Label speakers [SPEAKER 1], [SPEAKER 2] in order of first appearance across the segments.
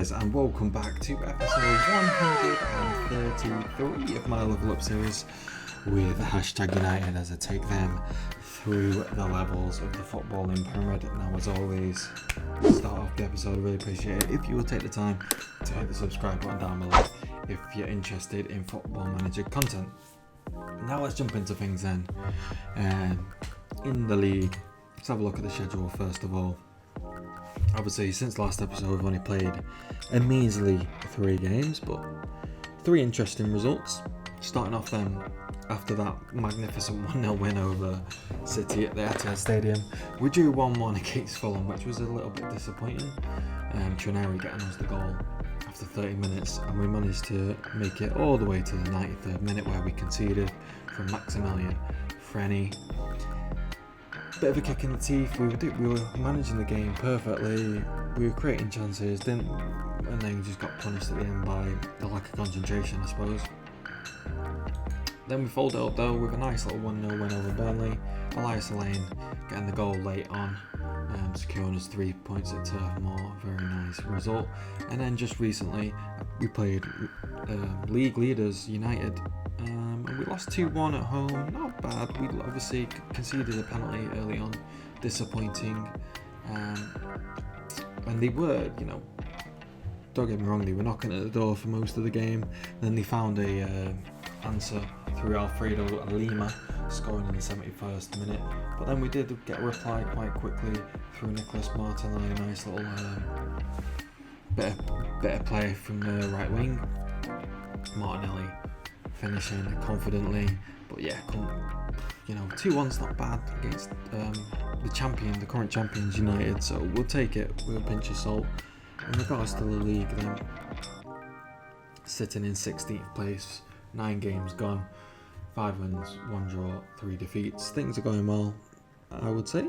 [SPEAKER 1] guys, and welcome back to episode 133 of my Level Up series with Hashtag United as I take them through the levels of the footballing pyramid. Now, as always, to start off the episode, I really appreciate it if you will take the time to hit the subscribe button down below if you're interested in Football Manager content. Now let's jump into things then. In the league, let's have a look at the schedule first of all. Obviously, since last episode, we've only played a measly 3 games, but 3 interesting results. Starting off then, after that magnificent 1-0 win over City at the Etihad Stadium, we drew 1-1 against Fulham, which was a little bit disappointing. Trineri getting us the goal after 30 minutes, and we managed to make it all the way to the 93rd minute where we conceded from Maximilian Frenny. Bit of a kick in the teeth. We were managing the game perfectly. We were creating chances, and then just got punished at the end by the lack of concentration, I suppose. Then we followed it up though with a nice little 1-0 win over Burnley. Elias Lane getting the goal late on, securing us 3 points at Turf Moor. Very nice result. And then just recently we played league leaders United. And we lost 2-1 at home, not bad. We obviously conceded a penalty early on, disappointing. And they were, don't get me wrong, they were knocking at the door for most of the game. Then they found a answer through Alfredo Lima, scoring in the 71st minute. But then we did get a reply quite quickly through Nicholas Martinelli, a nice little bit of play from the right wing. Martinelli finishing confidently, but yeah, 2-1's not bad against the current champions United, so we'll take it with a pinch of salt. In regards to the league then, sitting in 16th place, 9 games gone, 5 wins, 1 draw, 3 defeats. Things are going well, I would say,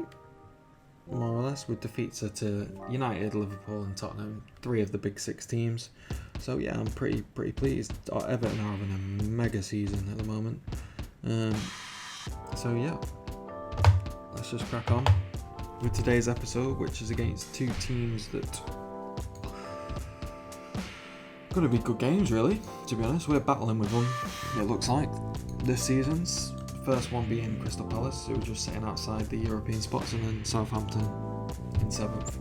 [SPEAKER 1] more or less, with defeats at United, Liverpool and Tottenham, 3 of the big 6 teams. So yeah, I'm pretty pleased. Everton are having a mega season at the moment. So yeah, let's just crack on with today's episode, which is against 2 teams that going to be good games, really, to be honest. We're battling with them, it looks like, this season's. First one being Crystal Palace, who were just sitting outside the European spots, and then Southampton in 7th.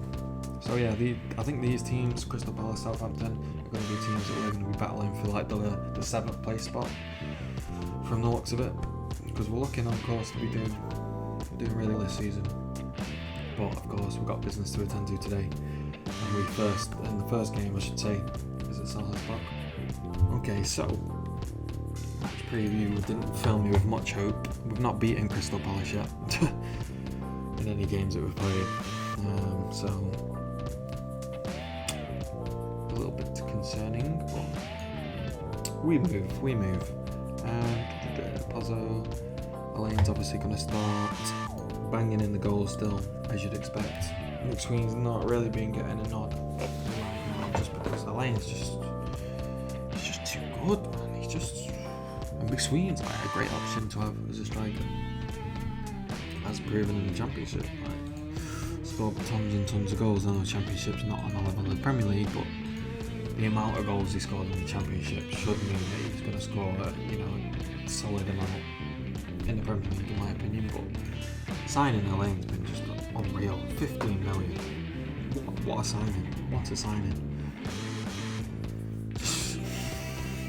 [SPEAKER 1] So yeah, I think these teams, Crystal Palace, Southampton, are going to be teams that we're going to be battling for like the 7th place spot from the looks of it, because we're looking on course to be doing really well this season. But of course, we've got business to attend to today, and the first game, I should say, is at Selhurst Park. Okay, so match preview didn't fill me with much hope. We've not beaten Crystal Palace yet in any games that we've played, so a little bit concerning, but we move. And Pozzo, Elaine's obviously going to start banging in the goals still, as you'd expect. McSween's not really been getting a nod, just because Elaine's just too good, man. And McSween's like a great option to have as a striker, as proven in the Championship. Scored tons and tons of goals. I know the Championship's not on the level of the Premier League, but the amount of goals he scored in the Championship should mean that he's going to score a solid amount in the Premier League, in my opinion. But signing Elaine's been just unreal. 15 million. What a signing.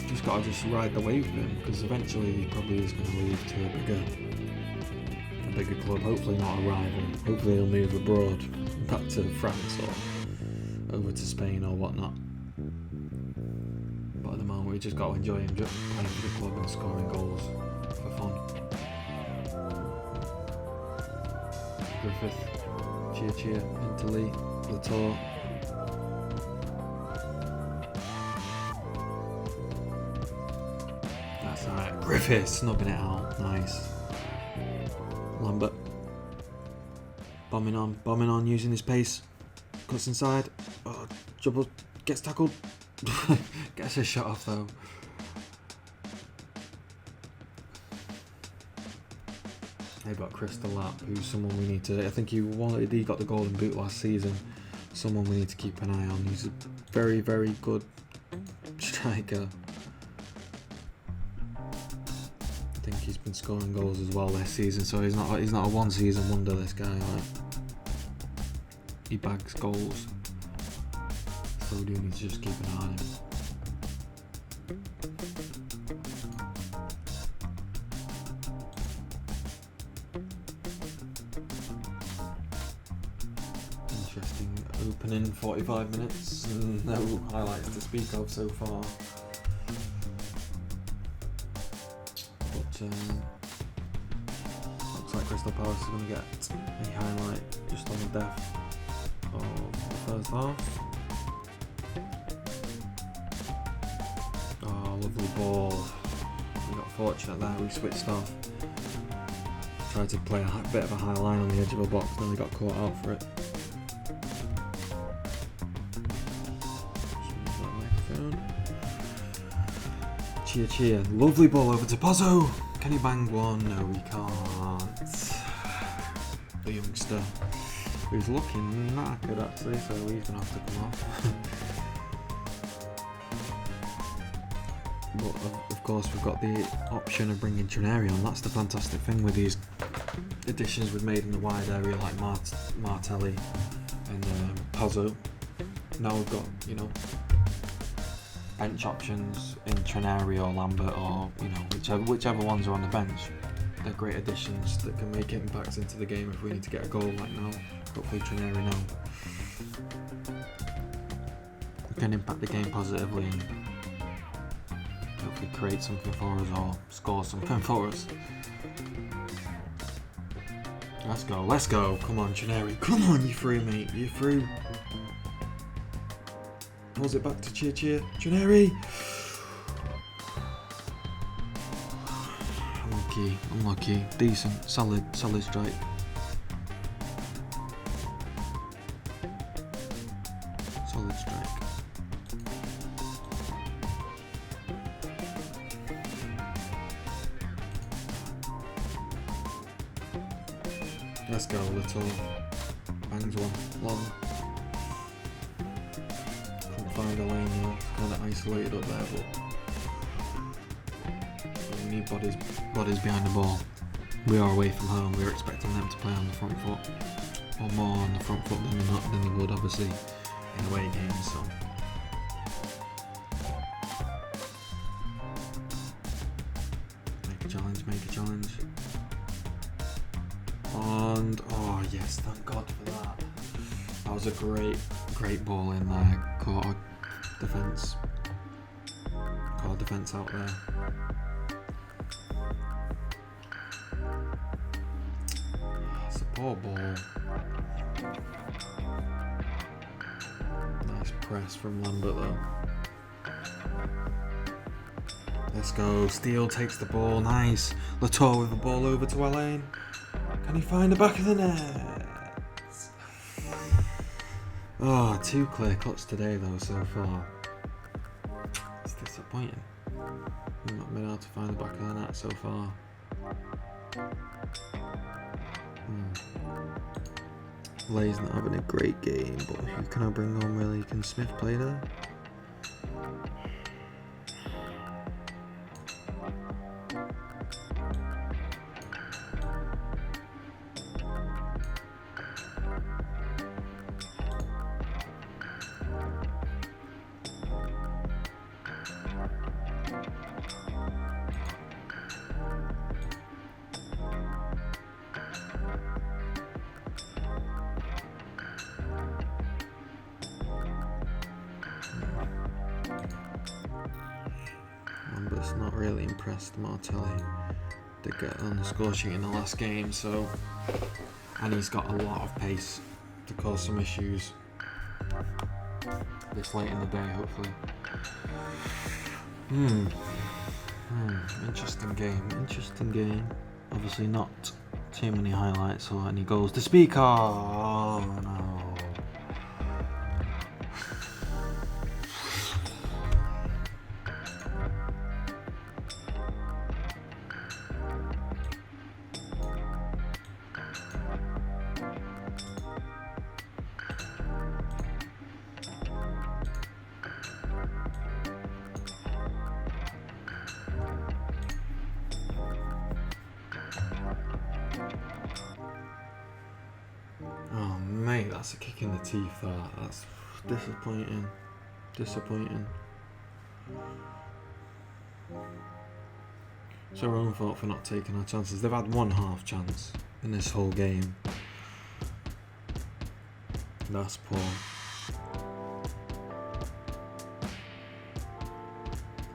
[SPEAKER 1] Just got to ride the wave with him, because eventually he probably is going to leave to a bigger club. Hopefully not a rival. Hopefully he'll move abroad, back to France or over to Spain or whatnot. But at the moment, we just got to enjoy him just playing for the club and scoring goals for fun. Griffith, cheer, into Lee, Latour. That's alright. Griffith snubbing it out. Nice. Lambert. Bombing on, using his pace. Cuts inside. Dribble. Gets tackled. Gets a shot off though. They've got Crystal Lap, who's someone we need to. I think he got the golden boot last season. Someone we need to keep an eye on. He's a very, very good striker. I think he's been scoring goals as well this season, so he's not a one season wonder, this guy. Like, he bags goals, so we do need to just keep an eye on him. Interesting opening, 45 minutes, and no highlights to speak of so far. But looks like Crystal Palace is going to get a highlight just on the death of the first half. Oh, lovely ball. We got fortunate there, we switched off. Tried to play a bit of a high line on the edge of a box, then we got caught out for it. Cheer, cheer. Lovely ball over to Pozzo. Can he bang one? No, he can't. The youngster, who's looking knackered actually, so he's going to have to come off. But of course we've got the option of bringing Trineri on. That's the fantastic thing with these additions we've made in the wide area, like Martelli and Pozzo. Now we've got, you know, bench options in Trineri or Lambert, or, you know, whichever ones are on the bench. They're great additions that can make impacts into the game if we need to get a goal like now. Hopefully Trineri now can impact the game positively and hopefully create something for us or score something for us. Let's go. Come on, Trineri. Come on, you're through, mate. You're through. Pulls it back to Cheer Cheer. Trineri! Unlucky. Decent, solid strike. Solid strike. Let's go, Little. Bangs one. Long. Find a lane now, it's kind of isolated up there, but we need bodies behind the ball. We are away from home, we are expecting them to play on the front foot, or more on the front foot than they would obviously in away games. So make a challenge, and oh yes, thank God for that. That was a great ball in there. Caught defence out there. It's a poor ball. Nice press from Lambert though. Let's go. Steele takes the ball. Nice. Latour with the ball over to Alain. Can he find the back of the net? Oh, 2 clear cuts today though so far. It's disappointing. We've not been able to find the back of the net so far. Lay's not having a great game, but who can I bring on really? Can Smith play there? Lambert's not really impressed. Martelli did get on the score sheet in the last game, so, and he's got a lot of pace to cause some issues this late in the day, hopefully. Interesting game. Obviously not too many highlights or any goals to speak of. Oh no. mate, that's a kick in the teeth. That's disappointing. Disappointing. It's our own fault for not taking our chances. They've had one half chance in this whole game. That's poor.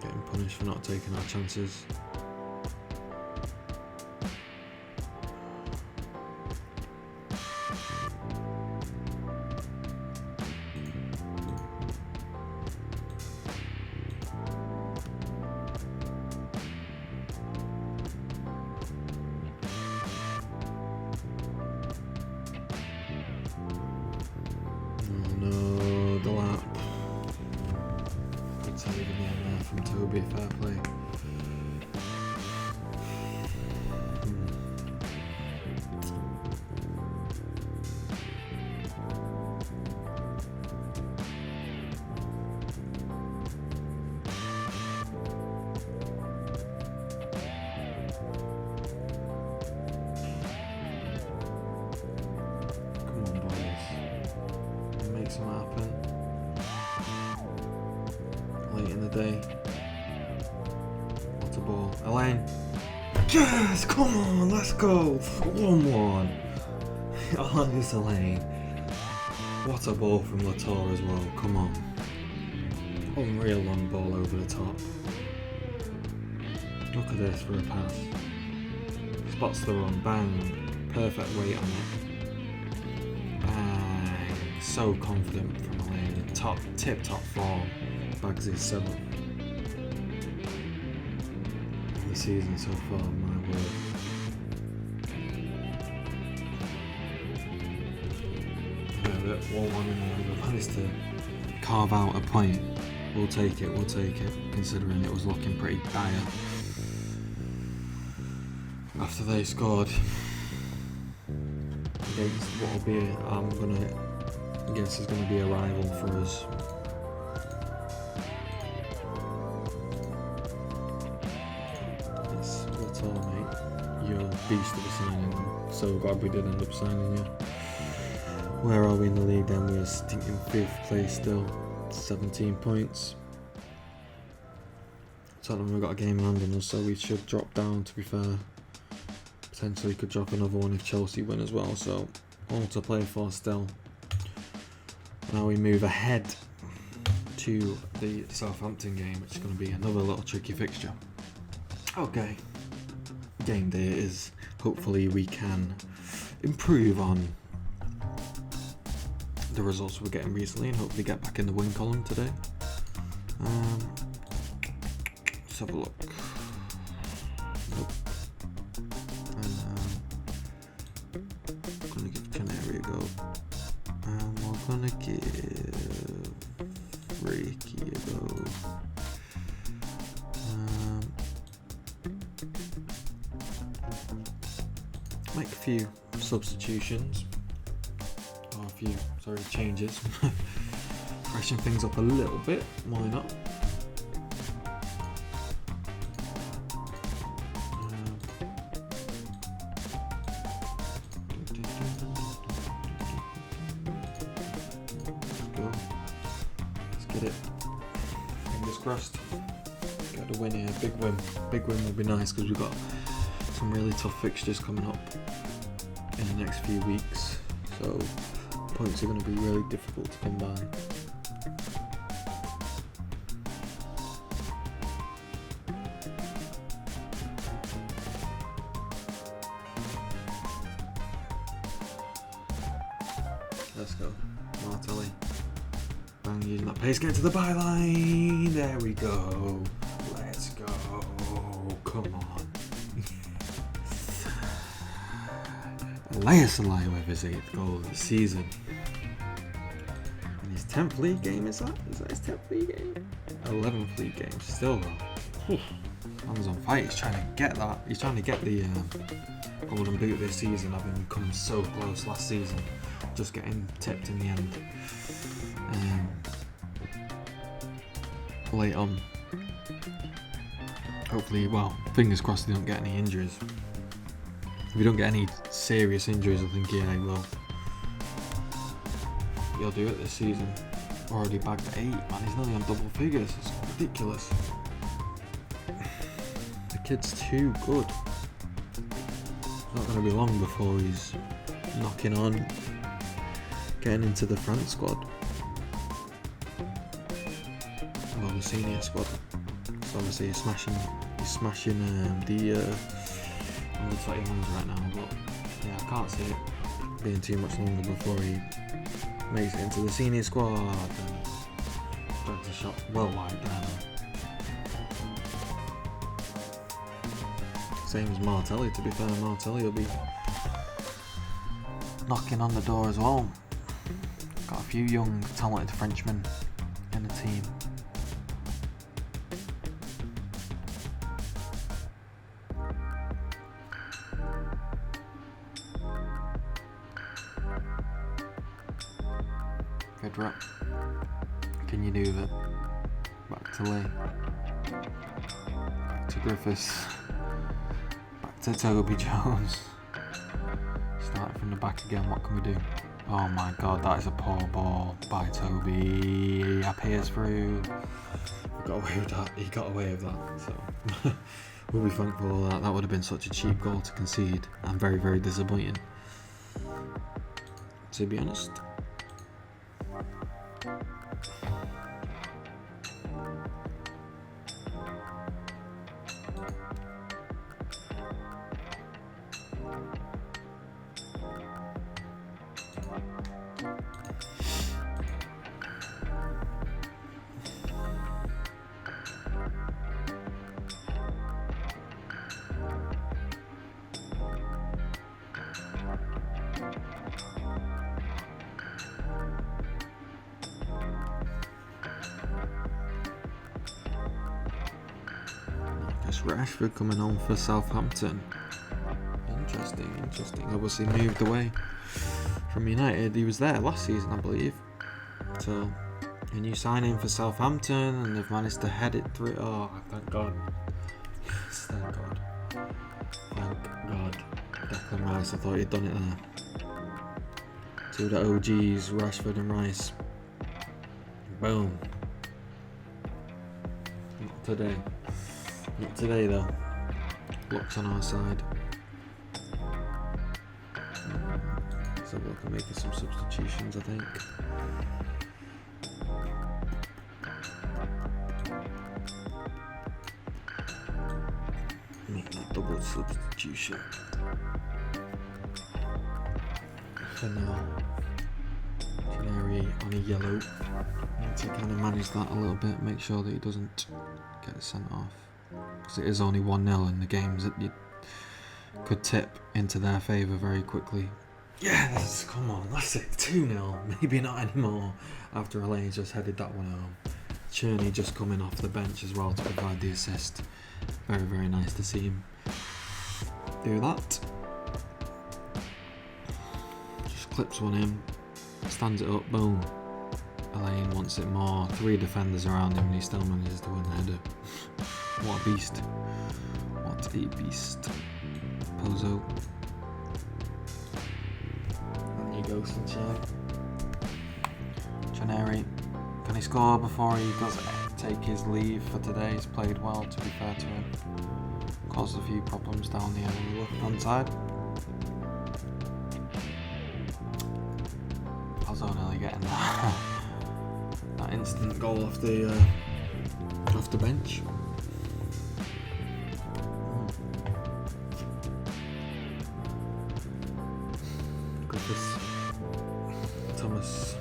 [SPEAKER 1] Getting punished for not taking our chances. Fair play. Come on, boys. Make something happen. Late in the day. Ball. Elaine. Yes! Come on, let's go! 1-1. Oh, it's Elaine. What a ball from Latour as well. Come on. Unreal long ball over the top. Look at this for a pass. Spots the run. Bang. Perfect weight on it. Bang. So confident from Elaine. Tip-top form. Bags his 7th. The season so far, my word. Yeah, 1-1 in there. We've managed to carve out a point. We'll take it, considering it was looking pretty dire. After they scored against what will be, I guess is going to be a rival for us. You're a beast of a signing. I'm so glad we did end up signing you. Where are we in the league then? We're stinking 5th place still. 17 points. Tottenham have got a game in hand on us, so we should drop down, to be fair. Potentially could drop another one if Chelsea win as well, so all to play for still. Now we move ahead to the Southampton game, which is going to be another little tricky fixture. Okay. Game day it is. Hopefully we can improve on the results we're getting recently and hopefully get back in the win column today. Let's have a look. Nope. I'm gonna give Canary a go. And we're gonna give Reiki a go. Make a few substitutions, or changes. Freshen things up a little bit, why not? Let's go. Let's get it. Fingers crossed. Get a win here, big win. Big win will be nice because we've got some really tough fixtures coming up in the next few weeks, so points are going to be really difficult to come by. Let's go. Martelli. Bang, using that pace, get to the byline. There we go. Let's go. Come on. Elias Alai with his 8th goal of the season. And his 10th league game, is that? Is that his 10th league game? 11th league game, still though. Man's on fire, he's trying to get that. He's trying to get the golden boot this season, having come so close last season. Just getting tipped in the end. Late on. Hopefully, well, fingers crossed they don't get any injuries. If we don't get any serious injuries, I think he will. he'll do it this season. Already bagged 8, man. He's nearly on double figures. It's ridiculous. The kid's too good. It's not going to be long before he's knocking on, getting into the front squad. Well, the senior squad. So obviously he's smashing the under 21s right now, but yeah, I can't see it being too much longer before he makes it into the senior squad and drags a shot well wide down. Same as Martelli, to be fair. Martelli will be knocking on the door as well. Got a few young talented Frenchmen in the team. Good rep. Can you do that? Back to Lee. Back to Griffiths. Back to Toby Jones. Starting from the back again, what can we do? Oh my god, that is a poor ball by Toby. He appears through. We got away with that. He got away with that. So we'll be thankful for that. That would have been such a cheap goal to concede and very, very disappointing, to be honest. Rashford coming on for Southampton. Interesting. Obviously moved away from United. He was there last season, I believe. So a new signing for Southampton, and they've managed to head it through. Oh, thank God. Thank God. Thank God. Declan Rice, I thought he'd done it there. Two of the OGs, Rashford and Rice. Boom. Not today. Not today though. Luck's on our side. Let's have a look at making some substitutions, I think. Make that double substitution. For now, Canary on a yellow. Need to kind of manage that a little bit, make sure that he doesn't get sent off. Because it is only 1-0 in the games that you could tip into their favour very quickly. Yes, come on, that's it, 2-0, maybe not anymore, after Elaine just headed that one home. Cherney just coming off the bench as well to provide the assist. Very, very nice to see him do that. Just clips one in, stands it up, boom. Elaine wants it more, 3 defenders around him and he still manages to win the header. What a beast. What a beast. Pozo. And you go, Santiago. Canary. Can he score before he does take his leave for today? He's played well, to be fair to him. Caused a few problems down the left-hand side. Pozo nearly getting that instant goal off the bench. Griffiths, Thomas.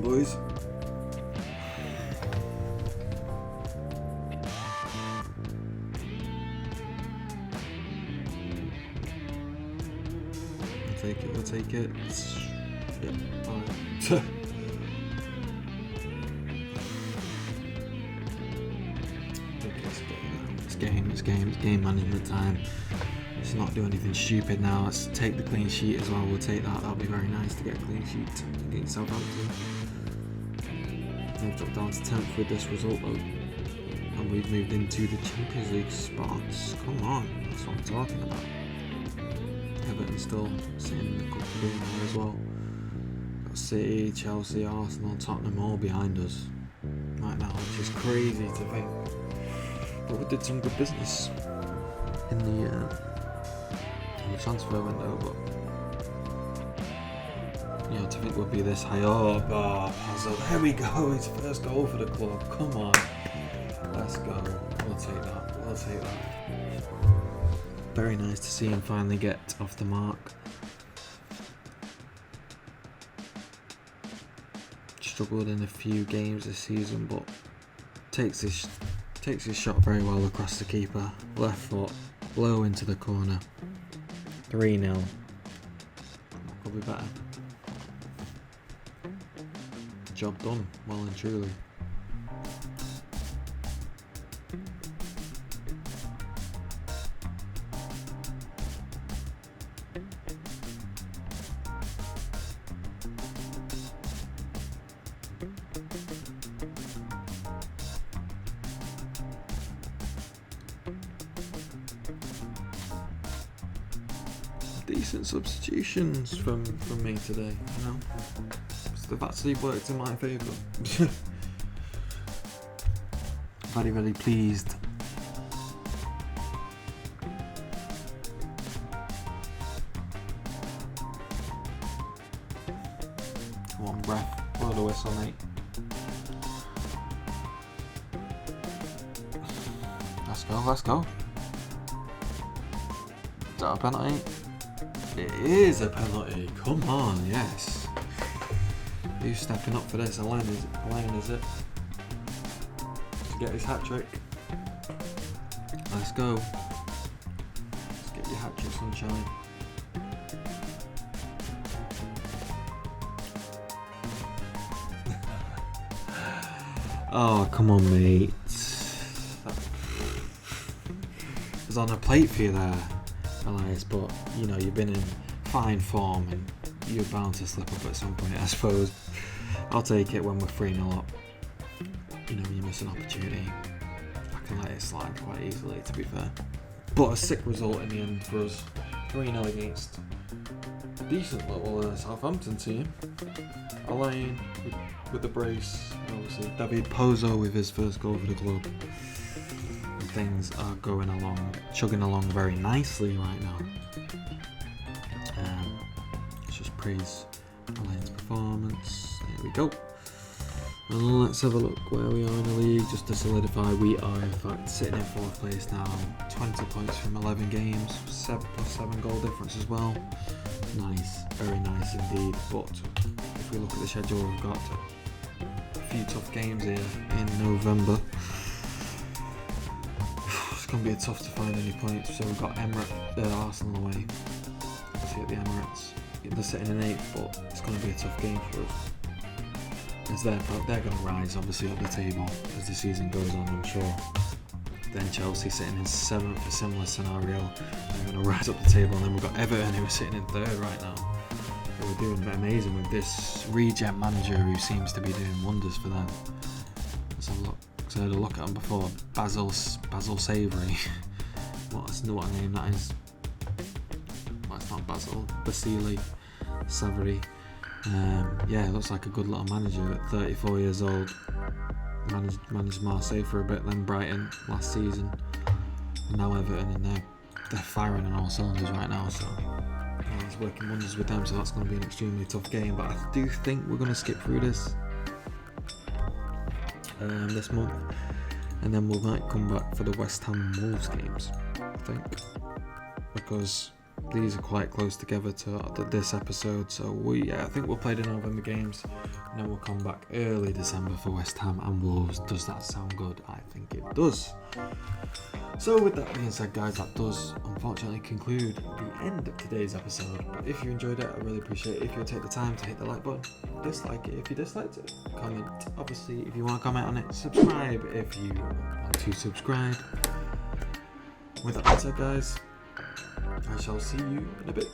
[SPEAKER 1] Boys. We'll take it. Yep, alright. It's game management time. Let's not do anything stupid now. Let's take the clean sheet as well. We'll take that. That'll be very nice to get a clean sheet against Southampton. They've dropped down to 10th with this result though. And we've moved into the Champions League spots. Come on, that's what I'm talking about. Everton still sitting in the cup there as well. Got City, Chelsea, Arsenal, Tottenham all behind us right now, which is crazy to think. But we did some good business in the transfer window, but to think we'll be this high up. So there we go, his first goal for the club. Come on, let's go. We'll take that. Very nice to see him finally get off the mark. Struggled in a few games this season, but takes his shot very well across the keeper. Left foot, low into the corner. 3-0. Could be better. Job done, well and truly. Decent substitutions from me today, they've actually worked in my favour. Very, very pleased. One breath, blow the whistle, mate. Let's go. Is that a penalty? It is a penalty. Come on, yes. Who's stepping up for this? Alain is it? To get his hat trick. Let's go. Let's get your hat trick, sunshine. Oh, come on, mate. It was on a plate for you there, Elias, but you've been in fine form and you're bound to slip up at some point, I suppose. I'll take it when we're 3-0 up. When you miss an opportunity, I can let it slide quite easily, to be fair. But a sick result in the end for us. 3-0 against a decent little Southampton team. Alain with the brace, obviously David Pozo with his first goal for the club. And things are chugging along very nicely right now. Let's just praise Alain's performance. There we go. And let's have a look where we are in the league, just to solidify. We are in fact sitting in 4th place now, 20 points from 11 games, 7+ goal difference as well. Nice, very nice indeed. But if we look at the schedule, we've got a few tough games here in November. It's going to be tough to find any points. So we've got Arsenal away, obviously at the Emirates. They're sitting in 8th, but it's going to be a tough game for us. As they're going to rise obviously up the table as the season goes on, I'm sure. Then Chelsea sitting in 7th, a similar scenario. They're going to rise up the table, and then we've got Everton who are sitting in 3rd right now. We're doing a bit amazing with this regen manager who seems to be doing wonders for them. Let's have a look. So I had a look at him before. Basil Savoury. What a name that is. Well, it's not Basil. Basili Savoury. It looks like a good little manager at 34 years old. Managed Marseille for a bit, then Brighton last season, and now Everton, and they're firing on all cylinders right now. So he's working wonders with them. So that's going to be an extremely tough game. But I do think we're going to skip through this month, and then we might come back for the West Ham Wolves games. I think because these are quite close together to this episode, so I think we'll play the November games, and then we'll come back early December for West Ham and Wolves. Does that sound good? I think it does. So with that being said, guys, that does unfortunately conclude the end of today's episode. But if you enjoyed it, I really appreciate it if you take the time to hit the like button, dislike it if you disliked it, comment obviously if you want to comment on it, subscribe if you want to subscribe. With that being said, guys, I shall see you in a bit.